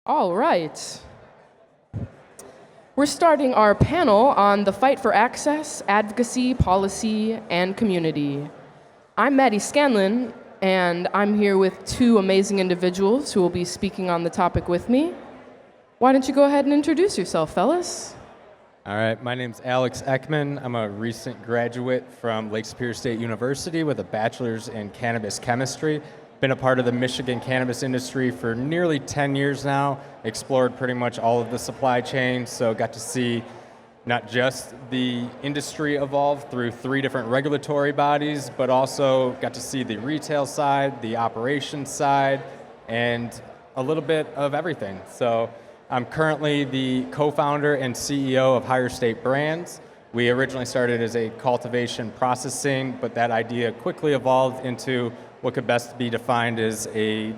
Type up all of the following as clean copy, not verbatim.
All right. We're starting our panel on the fight for access, advocacy, policy, and community. I'm Maddie Scanlon, and I'm here with two amazing individuals who will be speaking on the topic with me. Why don't you go ahead and introduce yourself, fellas? All right, my name's Alex Eckman. I'm a recent graduate from Lake Superior State University with a bachelor's in cannabis chemistry. Been a part of the Michigan cannabis industry for nearly 10 years now, explored pretty much all of the supply chain, so got to see not just the industry evolve through 3 different regulatory bodies, but also got to see the retail side, the operations side, and a little bit of everything. So I'm currently the co-founder and CEO of Higher State Brands. We originally started as a cultivation processing, but that idea quickly evolved into what could best be defined as a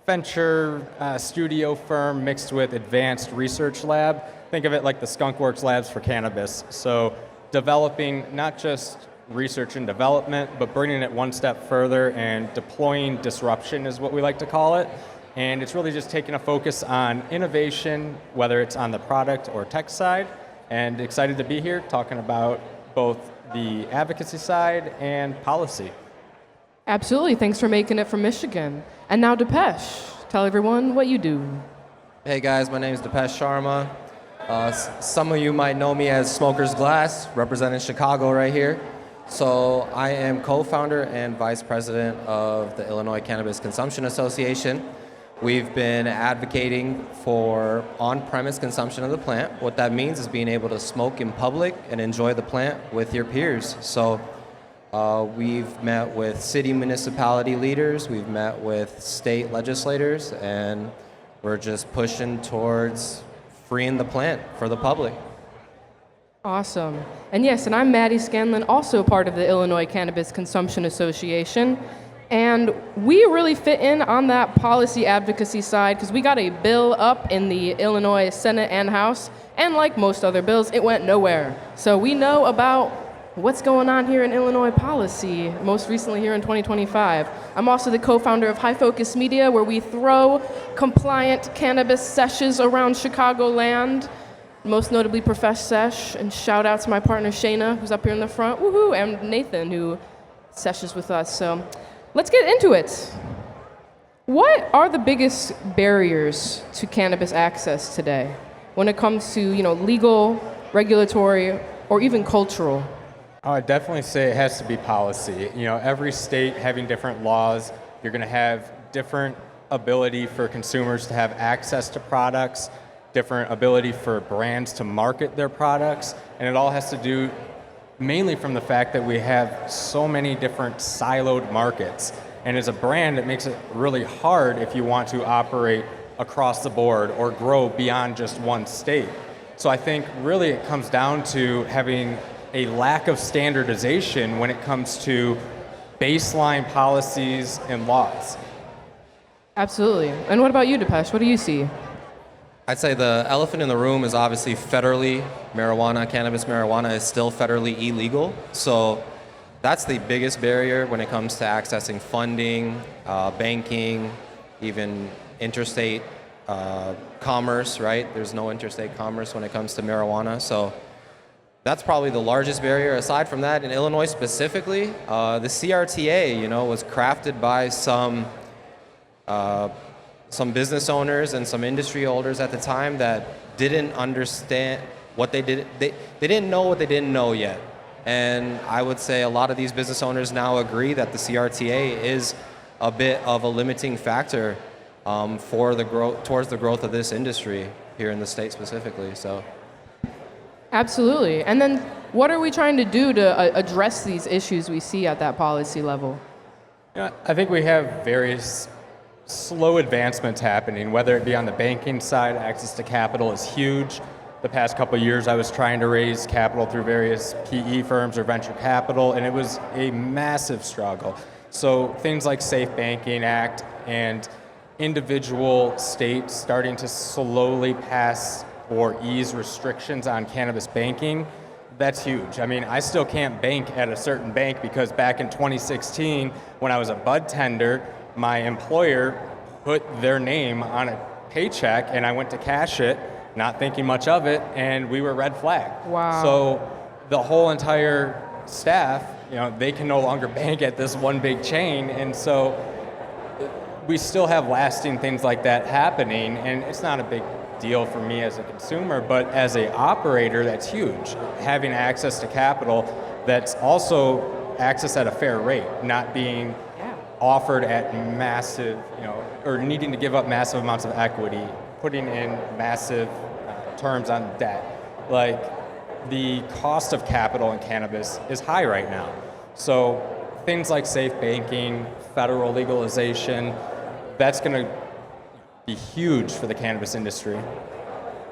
venture studio firm mixed with advanced research lab. Think of it like the Skunkworks labs for cannabis. So developing not just research and development, but bringing it one step further and deploying disruption is what we like to call it. And it's really just taking a focus on innovation, whether it's on the product or tech side. And excited to be here talking about both the advocacy side and policy. Absolutely. Thanks for making it from Michigan. And now Dipesh, tell everyone what you do. Hey guys, my name is Dipesh Sharma. Some of you might know me as Smoker's Glass, representing Chicago right here. So I am co-founder and vice president of the Illinois Cannabis Consumption Association. We've been advocating for on-premise consumption of the plant. What that means is being able to smoke in public and enjoy the plant with your peers. So we've met with city municipality leaders, we've met with state legislators, and we're just pushing towards freeing the plant for the public. Awesome. And yes, and I'm Maddie Scanlon, also part of the Illinois Cannabis Consumption Association. And we really fit in on that policy advocacy side because we got a bill up in the Illinois Senate and House, and like most other bills, it went nowhere. So we know about what's going on here in Illinois policy, most recently here in 2025. I'm also the co-founder of High Focus Media, where we throw compliant cannabis seshes around Chicagoland, most notably Profesh Sesh, and shout out to my partner Shayna, who's up here in the front, woohoo, and Nathan, who seshes with us. So let's get into it. What are the biggest barriers to cannabis access today when it comes to, legal, regulatory, or even cultural? I'd definitely say it has to be policy. Every state having different laws, you're going to have different ability for consumers to have access to products, different ability for brands to market their products, and it all has to do mainly from the fact that we have so many different siloed markets. And as a brand, it makes it really hard if you want to operate across the board or grow beyond just one state. So I think really it comes down to having a lack of standardization when it comes to baseline policies and laws. Absolutely. And what about you, Dipesh? What do you see? I'd say the elephant in the room is obviously federally cannabis marijuana is still federally illegal. So that's the biggest barrier when it comes to accessing funding, banking, even interstate commerce, right? There's no interstate commerce when it comes to marijuana. So that's probably the largest barrier. Aside from that, in Illinois specifically, the CRTA, was crafted by some business owners and some industry holders at the time that didn't understand what they did. They didn't know what they didn't know yet. And I would say a lot of these business owners now agree that the CRTA is a bit of a limiting factor for the growth, towards the growth of this industry here in the state specifically. So. Absolutely. And then what are we trying to do to address these issues we see at that policy level? I think we have various slow advancements happening, whether it be on the banking side. Access to capital is huge. The past couple of years I was trying to raise capital through various PE firms or venture capital, and it was a massive struggle. So things like Safe Banking Act and individual states starting to slowly pass or ease restrictions on cannabis banking, that's huge. I mean, I still can't bank at a certain bank because back in 2016, when I was a bud tender, my employer put their name on a paycheck and I went to cash it, not thinking much of it, and we were red flagged. Wow. So the whole entire staff, they can no longer bank at this one big chain, and so we still have lasting things like that happening, and it's not a big deal for me as a consumer, but as an operator, that's huge. Having access to capital that's also access at a fair rate, not being offered at massive, or needing to give up massive amounts of equity, putting in massive terms on debt. Like, the cost of capital in cannabis is high right now. So things like safe banking, federal legalization, that's going to be huge for the cannabis industry.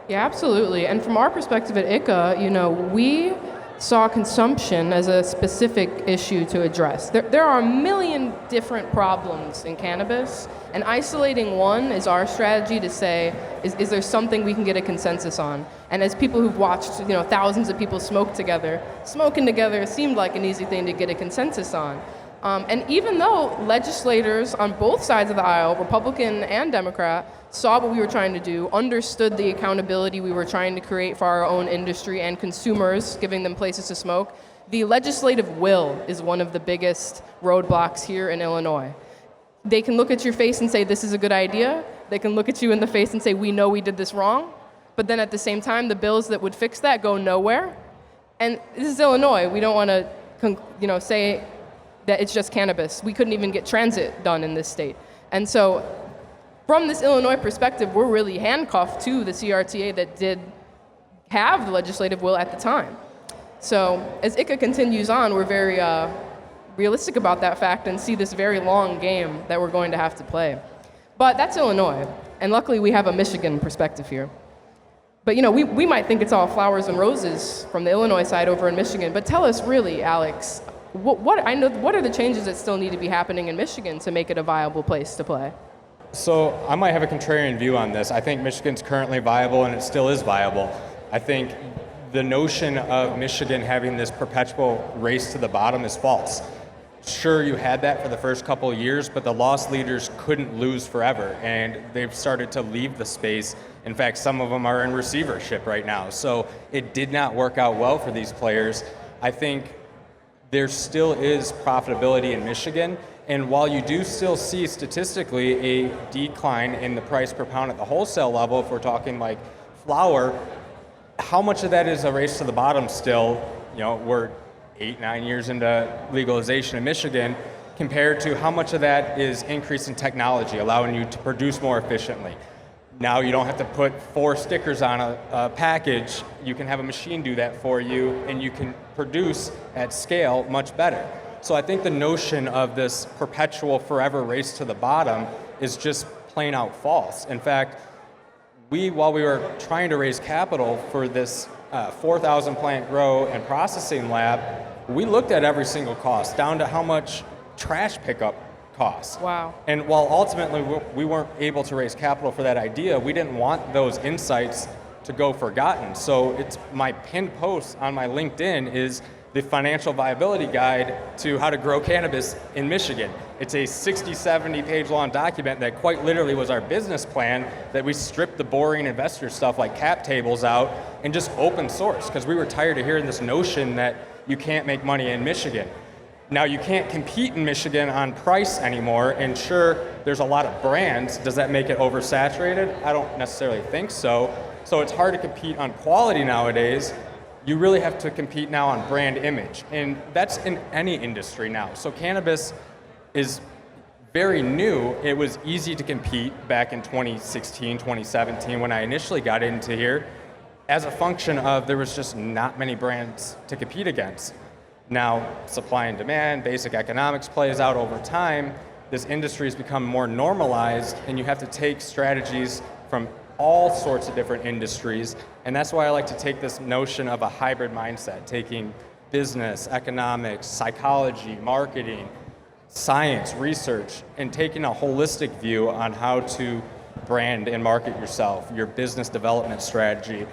Yeah, absolutely. And from our perspective at ICA, we saw consumption as a specific issue to address. There are a million different problems in cannabis, and isolating one is our strategy to say, is there something we can get a consensus on? And as people who've watched, thousands of people smoke together, smoking together seemed like an easy thing to get a consensus on. And even though legislators on both sides of the aisle, Republican and Democrat, saw what we were trying to do, understood the accountability we were trying to create for our own industry and consumers, giving them places to smoke, the legislative will is one of the biggest roadblocks here in Illinois. They can look at your face and say, this is a good idea. They can look at you in the face and say, we know we did this wrong. But then at the same time, the bills that would fix that go nowhere. And this is Illinois. We don't want to, say that it's just cannabis. We couldn't even get transit done in this state. And so from this Illinois perspective, we're really handcuffed to the CRTA that did have the legislative will at the time. So as ICA continues on, we're very realistic about that fact and see this very long game that we're going to have to play. But that's Illinois, and luckily we have a Michigan perspective here. But we might think it's all flowers and roses from the Illinois side over in Michigan, but tell us really, Alex, what are the changes that still need to be happening in Michigan to make it a viable place to play? So I might have a contrarian view on this. I think Michigan's currently viable, and it still is viable. I think the notion of Michigan having this perpetual race to the bottom is false. Sure, you had that for the first couple of years, but the loss leaders couldn't lose forever, and they've started to leave the space. In fact, some of them are in receivership right now. So it did not work out well for these players. I think there still is profitability in Michigan, and while you do still see statistically a decline in the price per pound at the wholesale level, if we're talking like flower, how much of that is a race to the bottom still? We're 8-9 years into legalization in Michigan, compared to how much of that is increase in technology, allowing you to produce more efficiently. Now you don't have to put 4 stickers on a package. You can have a machine do that for you, and you can produce at scale much better. So I think the notion of this perpetual forever race to the bottom is just plain out false. In fact, while we were trying to raise capital for this 4,000 plant grow and processing lab, we looked at every single cost, down to how much trash pickup costs. Wow. And while ultimately we weren't able to raise capital for that idea, we didn't want those insights to go forgotten. So it's my pinned post on my LinkedIn is the financial viability guide to how to grow cannabis in Michigan. It's a 60, 70 page long document that quite literally was our business plan that we stripped the boring investor stuff like cap tables out and just open source, because we were tired of hearing this notion that you can't make money in Michigan. Now, you can't compete in Michigan on price anymore, and sure, there's a lot of brands. Does that make it oversaturated? I don't necessarily think so. So it's hard to compete on quality nowadays. You really have to compete now on brand image, and that's in any industry now. So cannabis is very new. It was easy to compete back in 2016, 2017 when I initially got into here, as a function of there was just not many brands to compete against. Now, supply and demand, basic economics plays out over time. This industry has become more normalized, and you have to take strategies from all sorts of different industries, and that's why I like to take this notion of a hybrid mindset, taking business, economics, psychology, marketing, science, research, and taking a holistic view on how to brand and market yourself, your business development strategy.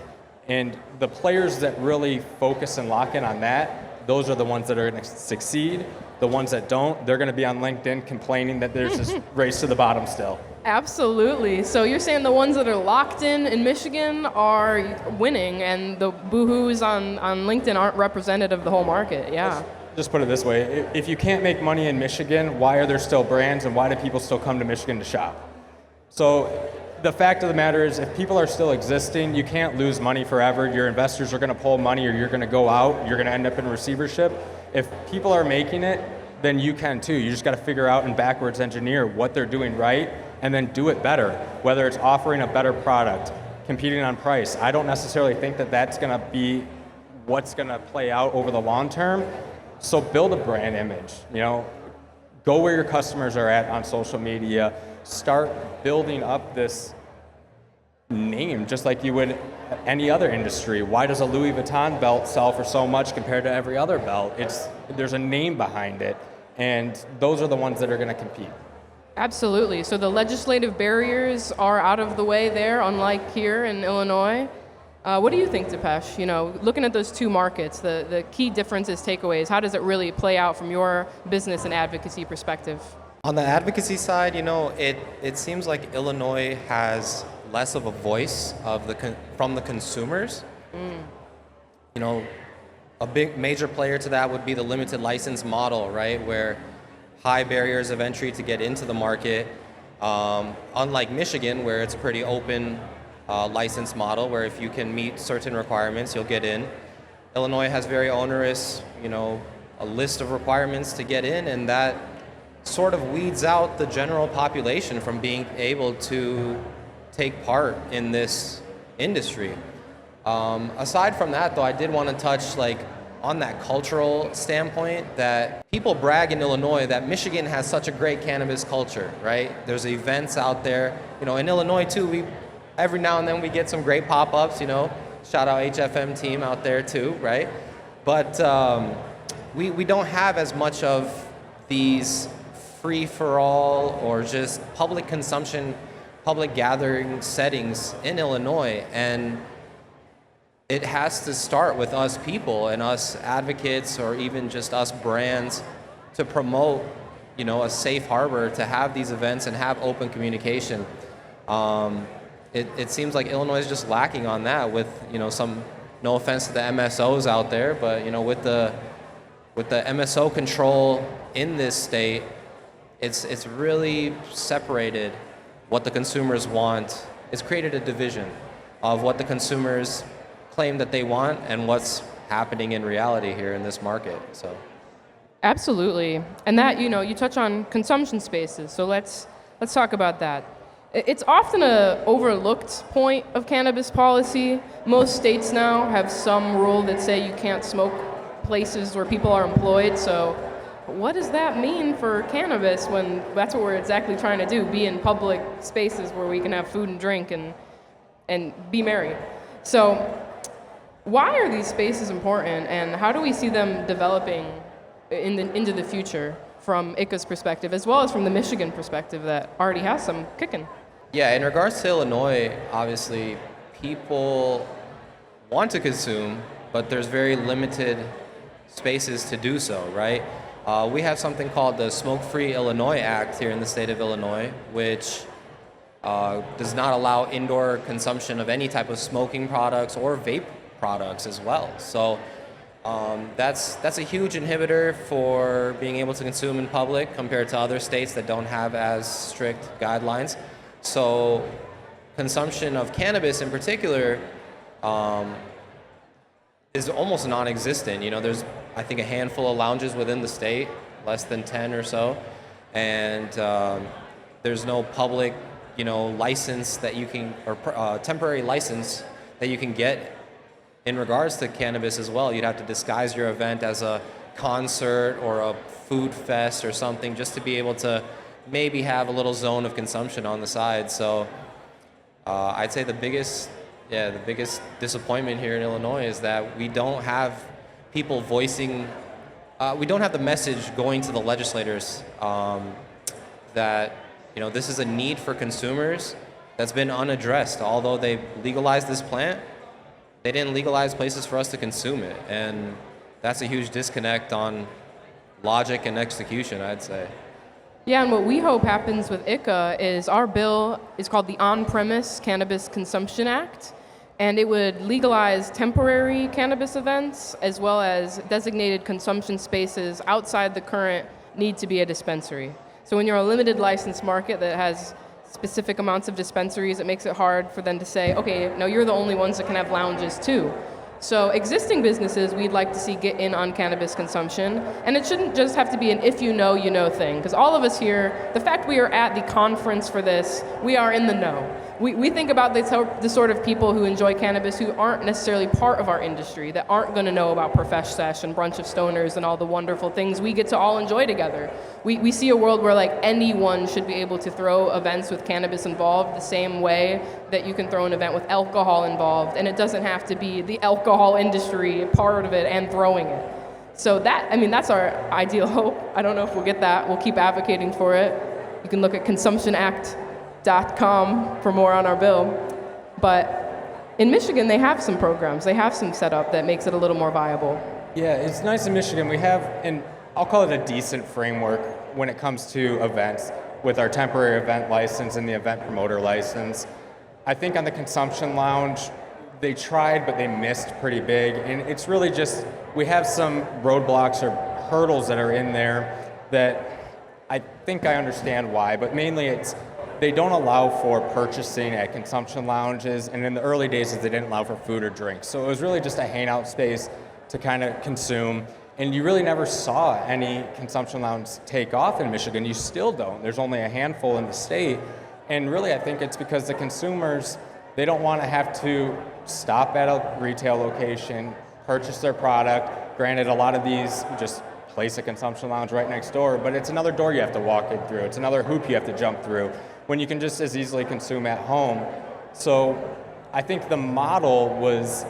And the players that really focus and lock in on that, those are the ones that are going to succeed, The ones that don't, they're going to be on LinkedIn complaining that there's this race to the bottom still. Absolutely. So you're saying the ones that are locked in Michigan are winning, and the boohoos on LinkedIn aren't representative of the whole market. Yeah. Just put it this way, if you can't make money in Michigan, why are there still brands and why do people still come to Michigan to shop? So the fact of the matter is, if people are still existing, you can't lose money forever. Your investors are going to pull money, or you're going to go out. You're going to end up in receivership. If people are making it, then you can too. You just got to figure out and backwards engineer what they're doing right, and then do it better. Whether it's offering a better product, competing on price. I don't necessarily think that that's going to be what's going to play out over the long term. So build a brand image. Go where your customers are at on social media. Start building up this name just like you would any other industry. Why does a Louis Vuitton belt sell for so much compared to every other belt? There's a name behind it, and those are the ones that are going to compete. Absolutely. So the legislative barriers are out of the way there, unlike here in Illinois. What do you think, Dipesh? Looking at those two markets, the key differences, takeaways, how does it really play out from your business and advocacy perspective? On the advocacy side, it seems like Illinois has less of a voice from the consumers. A big major player to that would be the limited license model, right? Where high barriers of entry to get into the market. Unlike Michigan, where it's a pretty open license model, where if you can meet certain requirements, you'll get in. Illinois has very onerous, a list of requirements to get in, and that sort of weeds out the general population from being able to take part in this industry. Aside from that, though, I did want to touch on that cultural standpoint, that people brag in Illinois that Michigan has such a great cannabis culture, right? There's events out there. In Illinois too, every now and then we get some great pop-ups, shout out HFM team out there too, right? But we don't have as much of these free-for-all or just public consumption, public gathering settings in Illinois, and it has to start with us people and us advocates, or even just us brands, to promote, a safe harbor, to have these events and have open communication. It seems like Illinois is just lacking on that with, some, no offense to the MSOs out there, but, with the MSO control in this state, it's really separated what the consumers want. It's created a division of what the consumers claim that they want and what's happening in reality here in this market. So, absolutely. And that, you touch on consumption spaces. So let's talk about that. It's often an overlooked point of cannabis policy. Most states now have some rule that say you can't smoke places where people are employed. So what does that mean for cannabis when that's what we're exactly trying to do, be in public spaces where we can have food and drink and be merry? So why are these spaces important, and how do we see them developing into the future from ICA's perspective, as well as from the Michigan perspective that already has some kicking? Yeah, in regards to Illinois, obviously people want to consume, but there's very limited spaces to do so, right? We have something called the Smoke-Free Illinois Act here in the state of Illinois, which does not allow indoor consumption of any type of smoking products or vape products as well. So that's a huge inhibitor for being able to consume in public compared to other states that don't have as strict guidelines. So consumption of cannabis in particular is almost non-existent. There's, I think, a handful of lounges within the state, less than 10 or so, and there's no public, license that you can, or temporary license that you can get in regards to cannabis as well. You'd have to disguise your event as a concert or a food fest or something just to be able to maybe have a little zone of consumption on the side. So I'd say the biggest disappointment here in Illinois is that we don't have people voicing, we don't have the message going to the legislators that, this is a need for consumers that's been unaddressed. Although they legalized this plant, they didn't legalize places for us to consume it. And that's a huge disconnect on logic and execution, I'd say. Yeah, and what we hope happens with ICA is our bill is called the On-Premise Cannabis Consumption Act, and it would legalize temporary cannabis events as well as designated consumption spaces outside the current need to be a dispensary. So when you're a limited license market that has specific amounts of dispensaries, it makes it hard for them to say, okay, no, you're the only ones that can have lounges too. So existing businesses we'd like to see get in on cannabis consumption, and it shouldn't just have to be an if you know, you know thing, because all of us here, the fact we are at the conference for this, we are in the know. We think about the sort of people who enjoy cannabis who aren't necessarily part of our industry, that aren't going to know about Profesh Sesh and Brunch of Stoners and all the wonderful things we get to all enjoy together. We see a world where like anyone should be able to throw events with cannabis involved the same way that you can throw an event with alcohol involved, and it doesn't have to be the alcohol industry part of it and throwing it. So that's our ideal hope. I don't know if we'll get that. We'll keep advocating for it. You can look at consumptionact.com for more on our bill. But in Michigan, they have some programs. They have some setup that makes it a little more viable. Yeah, it's nice in Michigan. We have, I'll call it a decent framework when it comes to events with our temporary event license and the event promoter license. I think on the consumption lounge, they tried, but they missed pretty big. And it's really just, we have some roadblocks or hurdles that are in there that I think I understand why, but mainly they don't allow for purchasing at consumption lounges, and in the early days they didn't allow for food or drinks. So it was really just a hangout space to kind of consume, and you really never saw any consumption lounge take off in Michigan. You still don't. There's only a handful in the state, and really I think it's because the consumers, they don't want to have to stop at a retail location, purchase their product. Granted, a lot of these just place a consumption lounge right next door, but it's another door you have to walk in through. It's another hoop you have to jump through when you can just as easily consume at home. So I think the model was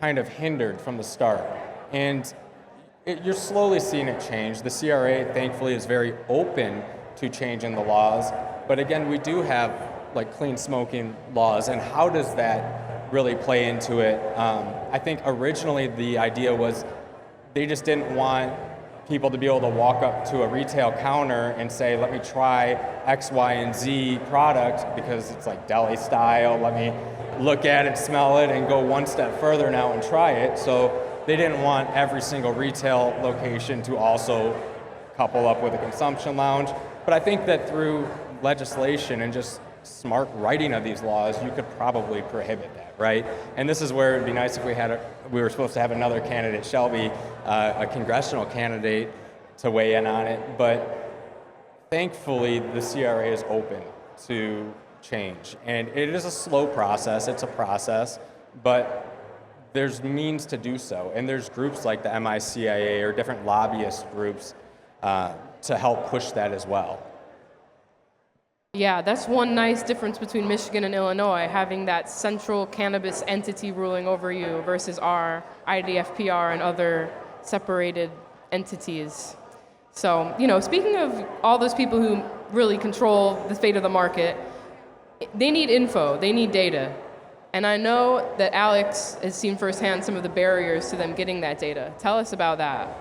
kind of hindered from the start. And you're slowly seeing it change. The CRA, thankfully, is very open to changing the laws. But again, we do have like clean smoking laws, and how does that really play into it? I think originally the idea was they just didn't want people to be able to walk up to a retail counter and say, let me try X, Y, and Z product because it's like deli style. Let me look at it, smell it, and go one step further now and try it. So they didn't want every single retail location to also couple up with a consumption lounge. But I think that through legislation and just smart writing of these laws, you could probably prohibit that, right? And this is where it'd be nice if we were supposed to have another candidate, Shelby, a congressional candidate, to weigh in on it. But thankfully, the CRA is open to change. And it is a slow process, it's a process, but there's means to do so. And there's groups like the MICIA or different lobbyist groups to help push that as well. Yeah, that's one nice difference between Michigan and Illinois, having that central cannabis entity ruling over you versus our IDFPR and other separated entities. So, speaking of all those people who really control the fate of the market, they need info, they need data. And I know that Alex has seen firsthand some of the barriers to them getting that data. Tell us about that.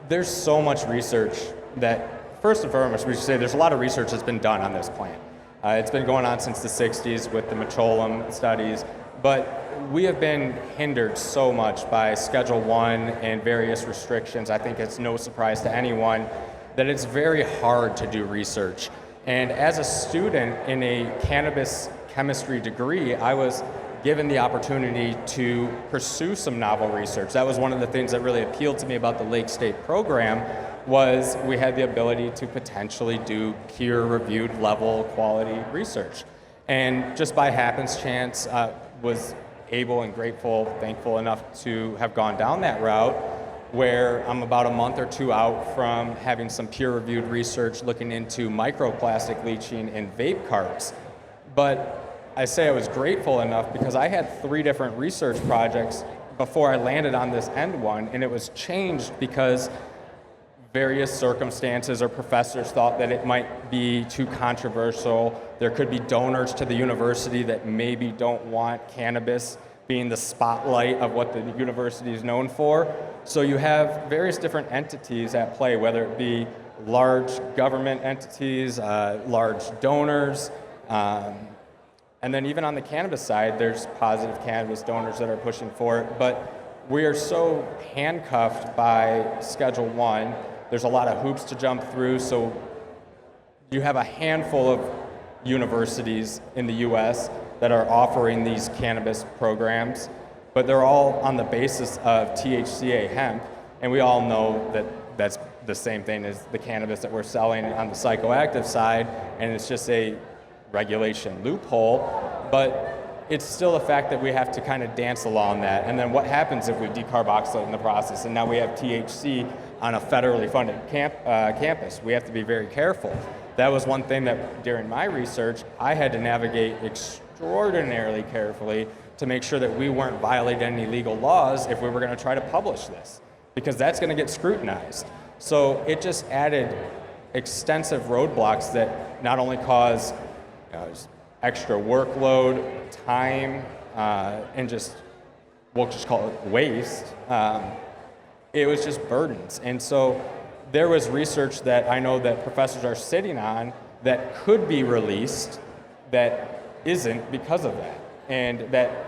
There's so much research that, first and foremost, we should say there's a lot of research that's been done on this plant. It's been going on since the 60s with the Metrolam studies, but we have been hindered so much by Schedule I and various restrictions. I think it's no surprise to anyone that it's very hard to do research. And as a student in a cannabis chemistry degree, I was given the opportunity to pursue some novel research. That was one of the things that really appealed to me about the Lake State program, was we had the ability to potentially do peer-reviewed level quality research. And just by happenstance, was able and grateful, thankful enough to have gone down that route, where I'm about a month or two out from having some peer-reviewed research looking into microplastic leaching in vape carts. But I say I was grateful enough because I had 3 different research projects before I landed on this end one, and it was changed because various circumstances or professors thought that it might be too controversial. There could be donors to the university that maybe don't want cannabis being the spotlight of what the university is known for. So you have various different entities at play, whether it be large government entities, large donors, and then even on the cannabis side, there's positive cannabis donors that are pushing for it. But we are so handcuffed by Schedule 1. There's a lot of hoops to jump through. So you have a handful of universities in the US that are offering these cannabis programs, but they're all on the basis of THCA hemp. And we all know that that's the same thing as the cannabis that we're selling on the psychoactive side, and it's just a regulation loophole, but it's still a fact that we have to kind of dance along that. And then what happens if we decarboxylate in the process and now we have THC on a federally funded campus? We have to be very careful. That was one thing that during my research I had to navigate extraordinarily carefully to make sure that we weren't violating any legal laws if we were going to try to publish this, because that's going to get scrutinized. So it just added extensive roadblocks that not only cause extra workload, time, and just, we'll just call it waste. It was just burdens. And so there was research that I know that professors are sitting on that could be released that isn't because of that. And that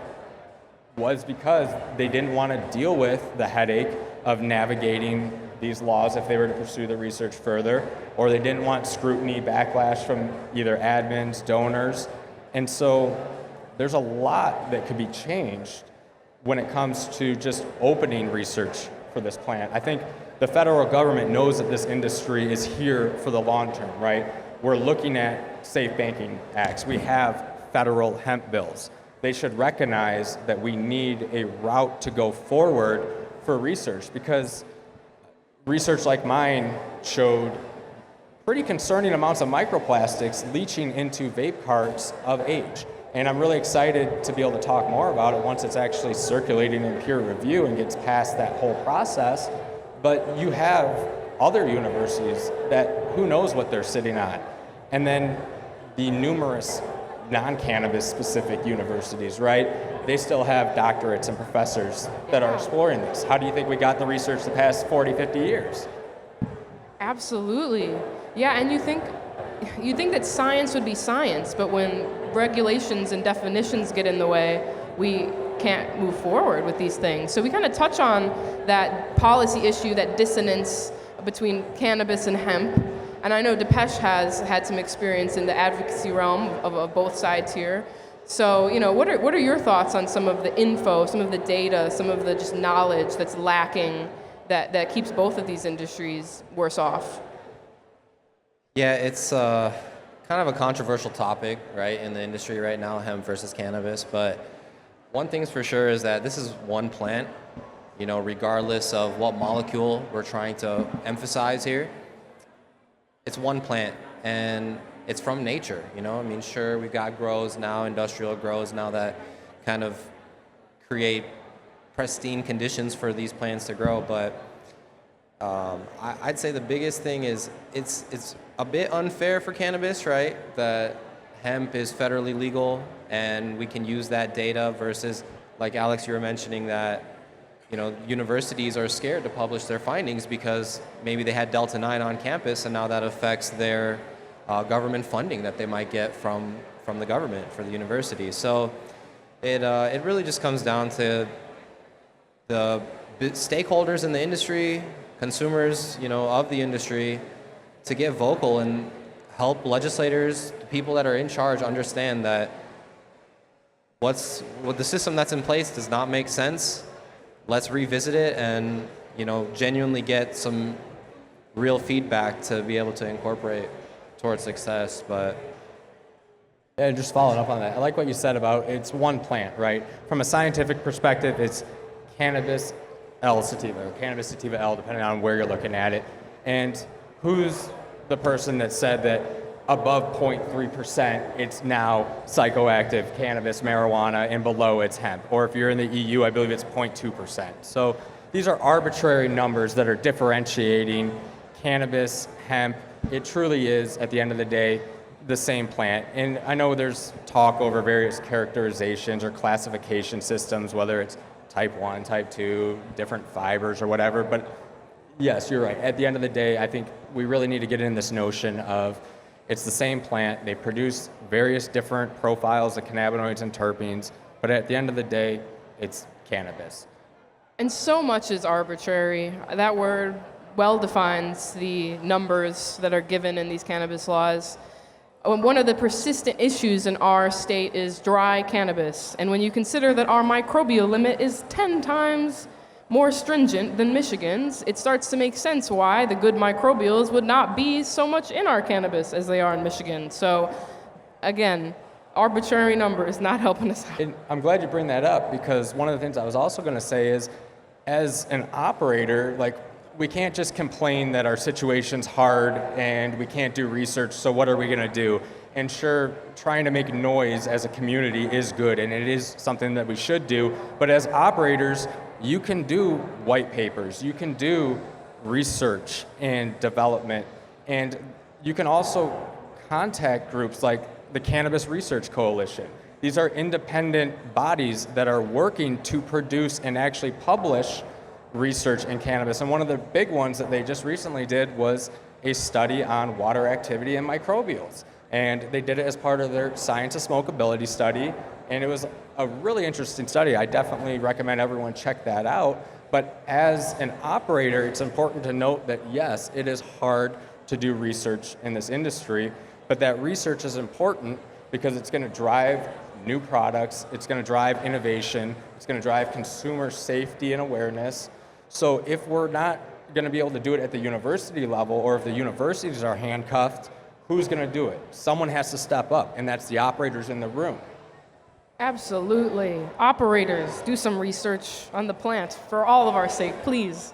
was because they didn't want to deal with the headache of navigating these laws if they were to pursue the research further, or they didn't want scrutiny, backlash from either admins, donors. And so there's a lot that could be changed when it comes to just opening research for this plant. I think the federal government knows that this industry is here for the long term, right? We're looking at safe banking acts. We have federal hemp bills. They should recognize that we need a route to go forward for research, because research like mine showed pretty concerning amounts of microplastics leaching into vape carts of age. And I'm really excited to be able to talk more about it once it's actually circulating in peer review and gets past that whole process. But you have other universities that who knows what they're sitting on. And then the numerous non-cannabis specific universities, right? They still have doctorates and professors that are exploring this. How do you think we got the research the past 40, 50 years? Absolutely. Yeah, and you think that science would be science, but when regulations and definitions get in the way, we can't move forward with these things. So we kind of touch on that policy issue, that dissonance between cannabis and hemp. And I know Dipesh has had some experience in the advocacy realm of both sides here. So, what are your thoughts on some of the info, some of the data, some of the just knowledge that's lacking that keeps both of these industries worse off? Yeah, it's kind of a controversial topic, right, in the industry right now, hemp versus cannabis. But one thing's for sure is that this is one plant, regardless of what molecule we're trying to emphasize here. It's one plant, and it's from nature, Sure, we've got grows now, industrial grows now that kind of create pristine conditions for these plants to grow, but I'd say the biggest thing is it's a bit unfair for cannabis, right? That hemp is federally legal, and we can use that data versus, like Alex, you were mentioning that, universities are scared to publish their findings because maybe they had Delta-9 on campus, and now that affects their government funding that they might get from the government for the university. So it really just comes down to the stakeholders in the industry, consumers, of the industry, to get vocal and help legislators, the people that are in charge, understand that what the system that's in place does not make sense. Let's revisit it and, genuinely get some real feedback to be able to incorporate towards success. But yeah, just following up on that, I like what you said about it's one plant, right? From a scientific perspective, it's cannabis L sativa or cannabis sativa L, depending on where you're looking at it. And who's the person that said that above 0.3%, it's now psychoactive cannabis, marijuana, and below it's hemp? Or if you're in the EU, I believe it's 0.2%. So these are arbitrary numbers that are differentiating cannabis, hemp. It truly is, at the end of the day, the same plant. And I know there's talk over various characterizations or classification systems, whether it's type 1, type 2, different fibers or whatever. But yes, you're right. At the end of the day, I think we really need to get in this notion of it's the same plant. They produce various different profiles of cannabinoids and terpenes, but at the end of the day, it's cannabis. And so much is arbitrary. That word well defines the numbers that are given in these cannabis laws. One of the persistent issues in our state is dry cannabis. And when you consider that our microbial limit is 10 times more stringent than Michigan's, it starts to make sense why the good microbials would not be so much in our cannabis as they are in Michigan. So again, arbitrary numbers not helping us out. And I'm glad you bring that up, because one of the things I was also going to say is, as an operator, like, we can't just complain that our situation's hard and we can't do research, so what are we going to do? And sure, trying to make noise as a community is good, and it is something that we should do, but as operators, you can do white papers, you can do research and development, and you can also contact groups like the Cannabis Research Coalition. These are independent bodies that are working to produce and actually publish research in cannabis. And one of the big ones that they just recently did was a study on water activity and microbials. And they did it as part of their Science of Smokability study. And it was a really interesting study. I definitely recommend everyone check that out. But as an operator, it's important to note that yes, it is hard to do research in this industry, but that research is important because it's going to drive new products, it's going to drive innovation, it's going to drive consumer safety and awareness. So if we're not going to be able to do it at the university level, or if the universities are handcuffed, who's going to do it? Someone has to step up, and that's the operators in the room. Absolutely. Operators, do some research on the plant for all of our sake, please.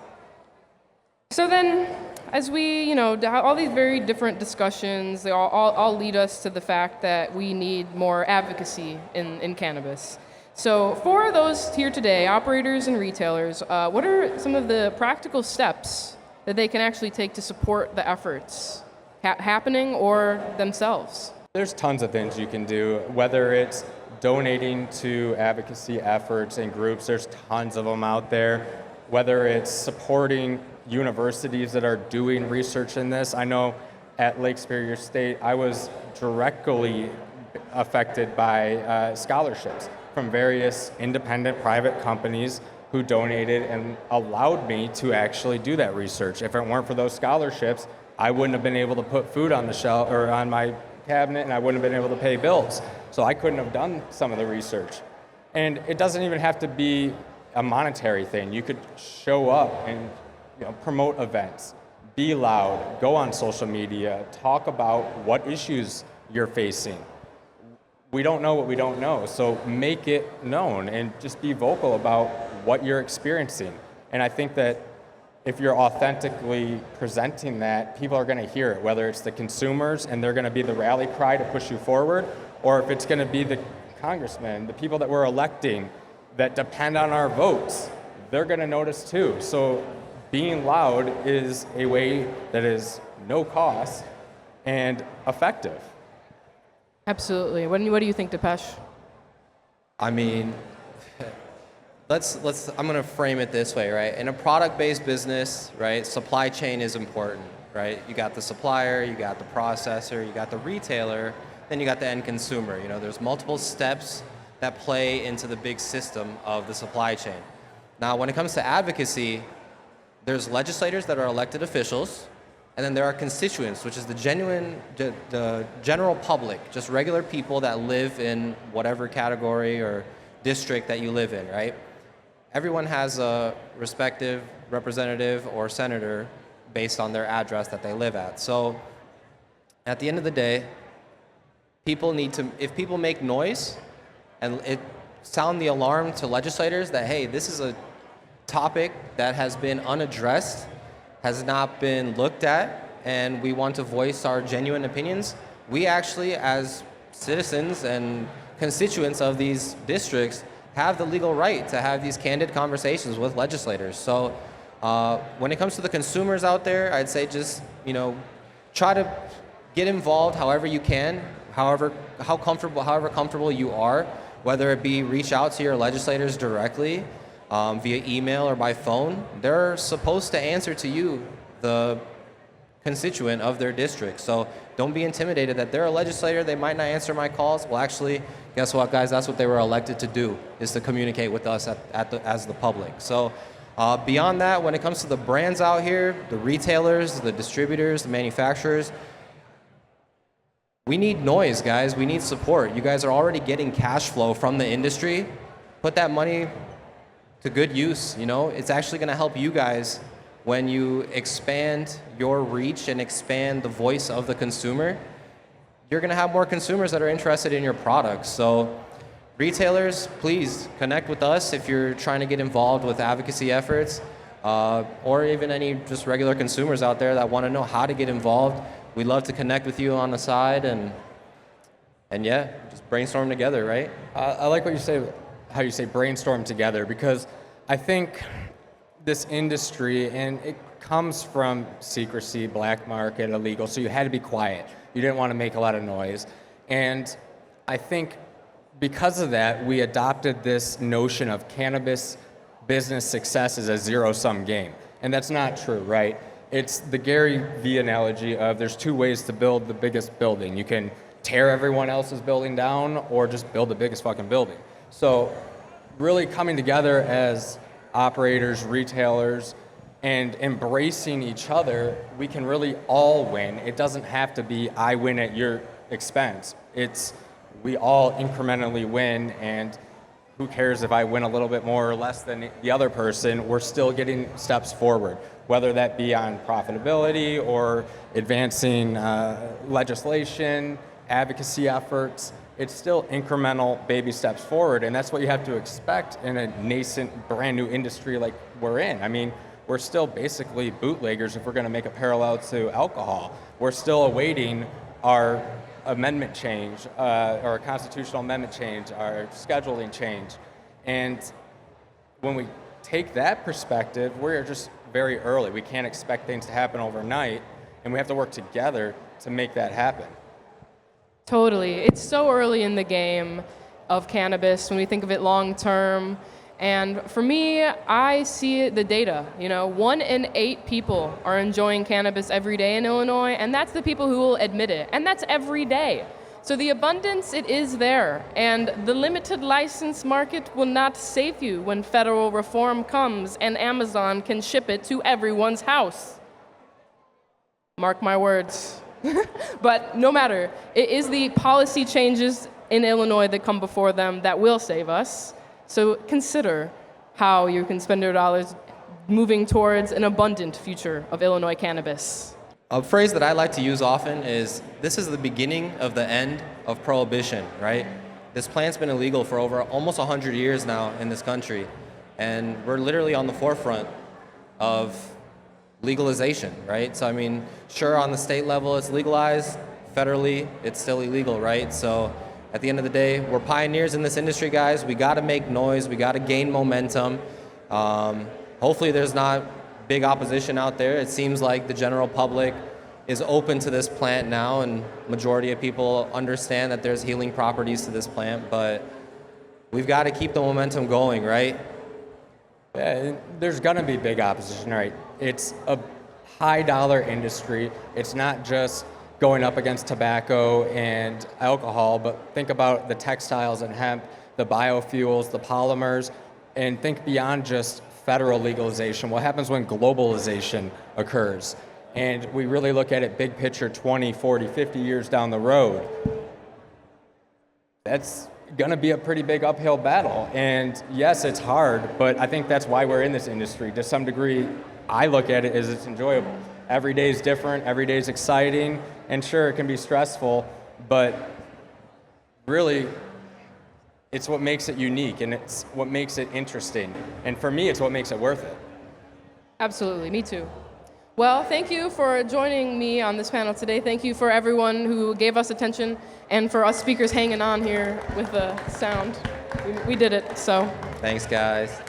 So then, as we, all these very different discussions, they all lead us to the fact that we need more advocacy in cannabis. So for those here today, operators and retailers, what are some of the practical steps that they can actually take to support the efforts happening or themselves? There's tons of things you can do, whether it's donating to advocacy efforts and groups, there's tons of them out there. Whether it's supporting universities that are doing research in this. I know at Lake Superior State, I was directly affected by scholarships from various independent private companies who donated and allowed me to actually do that research. If it weren't for those scholarships, I wouldn't have been able to put food on the shelf or on my cabinet, and I wouldn't have been able to pay bills. So I couldn't have done some of the research. And it doesn't even have to be a monetary thing. You could show up and promote events, be loud, go on social media, talk about what issues you're facing. We don't know what we don't know, so make it known and just be vocal about what you're experiencing. And I think that if you're authentically presenting that, people are going to hear it, whether it's the consumers and they're going to be the rally cry to push you forward, or if it's going to be the congressmen, the people that we're electing that depend on our votes, they're going to notice too. So being loud is a way that is no cost and effective. Absolutely. What do you think, Dipesh? I mean, I'm going to frame it this way, right? In a product-based business, right, supply chain is important, right? You got the supplier, you got the processor, you got the retailer, then you got the end consumer. There's multiple steps that play into the big system of the supply chain. Now, when it comes to advocacy, there's legislators that are elected officials, and then there are constituents, which is the general public, just regular people that live in whatever category or district that you live in, right? Everyone has a respective representative or senator based on their address that they live at. So at the end of the day, if people make noise and it sound the alarm to legislators that, hey, this is a topic that has been unaddressed, has not been looked at, and we want to voice our genuine opinions, we actually, as citizens and constituents of these districts, have the legal right to have these candid conversations with legislators. So when it comes to the consumers out there, I'd say just, try to get involved however you can, however comfortable you are, whether it be reach out to your legislators directly, via email or by phone. They're supposed to answer to you, the constituent of their district. So don't be intimidated that they're a legislator, they might not answer my calls. Well, actually, guess what, guys? That's what they were elected to do, is to communicate with us as the public. So beyond that, when it comes to the brands out here, the retailers, the distributors, the manufacturers, we need noise, guys. We need support. You guys are already getting cash flow from the industry. Put that money to good use. You know, it's actually going to help you guys when you expand your reach and expand the voice of the consumer. You're going to have more consumers that are interested in your products. So retailers, please connect with us if you're trying to get involved with advocacy efforts, or even any just regular consumers out there that want to know how to get involved. We'd love to connect with you on the side, and yeah, just brainstorm together, right? I like what you say, how you say brainstorm together, because I think this industry, and it comes from secrecy, black market, illegal, so you had to be quiet. You didn't want to make a lot of noise. And I think because of that, we adopted this notion of cannabis business success as a zero-sum game. And that's not true, right? It's the Gary Vee analogy of there's two ways to build the biggest building. You can tear everyone else's building down or just build the biggest fucking building. So really coming together as operators, retailers, and embracing each other, we can really all win. It doesn't have to be I win at your expense. It's we all incrementally win, and who cares if I win a little bit more or less than the other person, we're still getting steps forward, whether that be on profitability or advancing legislation, advocacy efforts. It's still incremental baby steps forward, and that's what you have to expect in a nascent, brand new industry like we're in. I mean, we're still basically bootleggers if we're going to make a parallel to alcohol. We're still awaiting our amendment change, or constitutional amendment change, our scheduling change. And when we take that perspective, we're just very early. We can't expect things to happen overnight, and we have to work together to make that happen. Totally. It's so early in the game of cannabis when we think of it long term. And for me, I see the data. 1 in 8 people are enjoying cannabis every day in Illinois, and that's the people who will admit it. And that's every day. So the abundance, it is there. And the limited license market will not save you when federal reform comes and Amazon can ship it to everyone's house. Mark my words. But no matter, it is the policy changes in Illinois that come before them that will save us. So consider how you can spend your dollars moving towards an abundant future of Illinois cannabis. A phrase that I like to use often is, this is the beginning of the end of prohibition, right? This plant's been illegal for over almost 100 years now in this country, and we're literally on the forefront of legalization, right? So I mean, sure, on the state level it's legalized, federally it's still illegal, right? So at the end of the day, we're pioneers in this industry, guys. We got to make noise. We got to gain momentum. Hopefully there's not big opposition out there. It seems like the general public is open to this plant now, and majority of people understand that there's healing properties to this plant, but we've got to keep the momentum going, right? Yeah, there's going to be big opposition, right? It's a high-dollar industry. It's not just going up against tobacco and alcohol, but think about the textiles and hemp, the biofuels, the polymers, and think beyond just federal legalization. What happens when globalization occurs? And we really look at it big picture 20, 40, 50 years down the road. That's going to be a pretty big uphill battle. And yes, it's hard, but I think that's why we're in this industry. To some degree, I look at it as it's enjoyable. Every day is different, every day is exciting, and sure, it can be stressful, but really, it's what makes it unique, and it's what makes it interesting. And for me, it's what makes it worth it. Absolutely, me too. Well, thank you for joining me on this panel today. Thank you for everyone who gave us attention, and for us speakers hanging on here with the sound. We did it, so. Thanks, guys.